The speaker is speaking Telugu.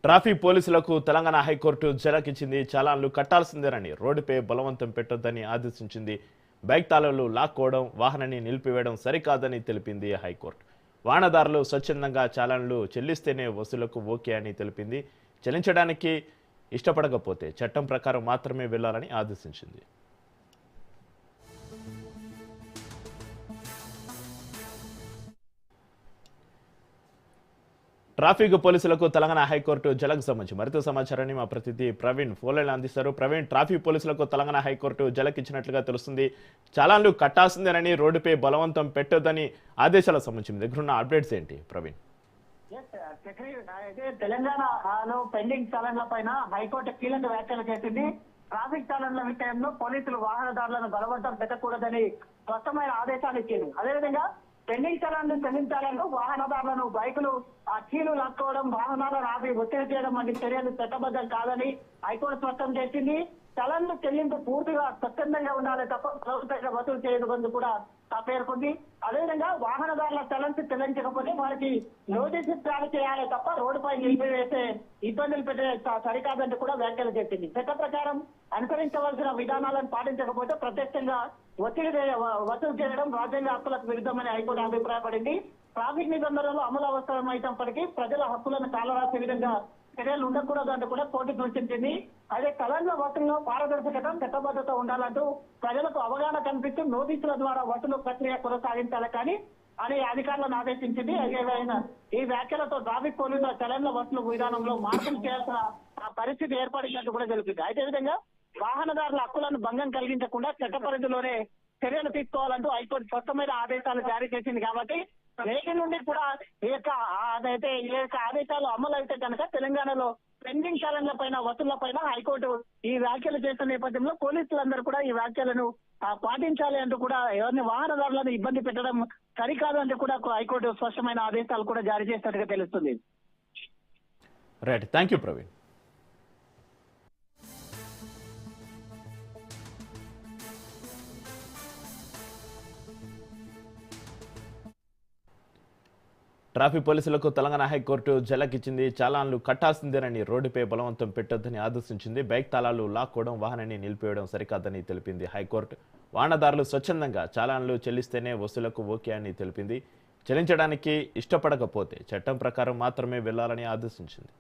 ట్రాఫిక్ పోలీసులకు తెలంగాణ హైకోర్టు జలకిచ్చింది. చలాన్లు కట్టాల్సిందేనని రోడ్డుపై బలవంతం పెట్టొద్దని ఆదేశించింది. బైక్ తాళాలు లాక్కోవడం, వాహనాన్ని నిలిపివేయడం సరికాదని తెలిపింది హైకోర్టు. వాహనదారులు స్వచ్ఛందంగా చలాన్లు చెల్లిస్తేనే వసూలుకు ఓకే అని తెలిపింది. చెల్లించడానికి ఇష్టపడకపోతే చట్టం ప్రకారం మాత్రమే వెళ్లాలని ఆదేశించింది. ట్రాఫిక్ పోలీసులకు తెలంగాణ హైకోర్టు జలకు సంబంధించి మరింత సమాచారాన్ని మా ప్రతినిధి ప్రవీణ్ ఫోన్లైన్ అందిస్తారు. ప్రవీణ్, ట్రాఫిక్ పోలీసులకు తెలంగాణ హైకోర్టు జలకిచ్చినట్లుగా తెలుస్తుంది. చలాన్లు కట్టాల్సిందేనని రోడ్డుపై బలవంతం పెట్టొద్దని ఆదేశాలకు సంబంధించి దగ్గరున్న అప్డేట్స్ ఏంటి ప్రవీణ్? అయితే తెలంగాణలో పెండింగ్ చలన్ల పైన హైకోర్టు కీలక వ్యాఖ్యలు చేసింది. ట్రాఫిక్ చలన్ల విషయంలో పోలీసులు వాహనదారులను బలవంతం పెట్టకూడదని స్పష్టమైన ఆదేశాలు ఇచ్చింది. అదేవిధంగా పెండింగ్ చలన్లు చెల్లించాలను వాహనదారులను బైకులు కీలు లాక్కోవడం, వాహనాలను ఆపి ఒత్తిడి చేయడం వంటి చర్యలు చట్టబద్ధం కాదని హైకోర్టు స్పష్టం చేసింది. చలన్లు చెల్లింపు పూర్తిగా స్వచ్ఛందంగా ఉండాలి తప్ప ప్రభుత్వంగా వసూలు చేయడం కూడా పేర్కొంది. అదేవిధంగా వాహనదారుల చలన్స్ చెల్లించకపోతే వారికి నోటీసు జారీ చేయాలి తప్ప రోడ్డుపై నిలిపివేసే ఇబ్బందులు పెట్టే సరికాదంటూ కూడా వ్యాఖ్యలు చేసింది. చట్ట ప్రకారం అనుసరించవలసిన విధానాలను పాటించకపోతే ప్రత్యక్షంగా ఒత్తిడి వసూలు చేయడం రాజ్యాంగ హక్కులకు విరుద్ధమని హైకోర్టు అభిప్రాయపడింది. ట్రాఫిక్ నిబంధనలు అమలు అవసరమైనప్పటికీ ప్రజల హక్కులను కాలరాసే విధంగా చర్యలు ఉండకూడదు అంటూ కూడా కోర్టు సూచించింది. అదే చలన్ల వసూలులో పారదర్శకత, చట్టబద్ధత ఉండాలంటూ ప్రజలకు అవగాహన కల్పిస్తూ నోటీసుల ద్వారా వసూలు ప్రక్రియ కొనసాగించాలి కానీ అని అధికారులను ఆదేశించింది. ఈ వ్యాఖ్యలతో ట్రాఫిక్ పోలీసుల చలన్ల వసూలు విధానంలో మార్పులు చేయాల్సిన పరిస్థితి ఏర్పడినట్టు కూడా తెలిపింది. అయితే విధంగా వాహనదారుల హక్కులను భంగం కలిగించకుండా చట్ట పరిధిలోనే చర్యలు తీసుకోవాలంటూ హైకోర్టు స్పష్టమైన ఆదేశాలు జారీ చేసింది. కాబట్టి నేటి నుండి కూడా ఈ యొక్క ఆదేశాలు అమలు అయితే కనుక తెలంగాణలో పెండింగ్ చలన్ల పైన వసూళ్ల పైన హైకోర్టు ఈ వ్యాఖ్యలు చేసిన నేపథ్యంలో పోలీసులందరూ కూడా ఈ వ్యాఖ్యలను పాటించాలి అంటూ కూడా ఎవరిని వాహనదారులను ఇబ్బంది పెట్టడం సరికాదు అంటూ కూడా హైకోర్టు స్పష్టమైన ఆదేశాలు కూడా జారీ చేసినట్టుగా తెలుస్తుంది. Right, thank you Praveen. Traffic పోలీసులకు తెలంగాణ హైకోర్టు జలకిచ్చింది. చలాన్లు కట్టాల్సిందేనని రోడ్డుపై బలవంతం పెట్టొద్దని ఆదేశించింది. బైక్ తాళాలు లాక్కోవడం, వాహనాన్ని నిలిపివేయడం సరికాదని తెలిపింది హైకోర్టు. వాహనదారులు స్వచ్ఛందంగా చలాన్లు చెల్లిస్తేనే వసూలకు ఓకే అని తెలిపింది. చెల్లించడానికి ఇష్టపడకపోతే చట్టం ప్రకారం మాత్రమే వెళ్లాలని ఆదేశించింది.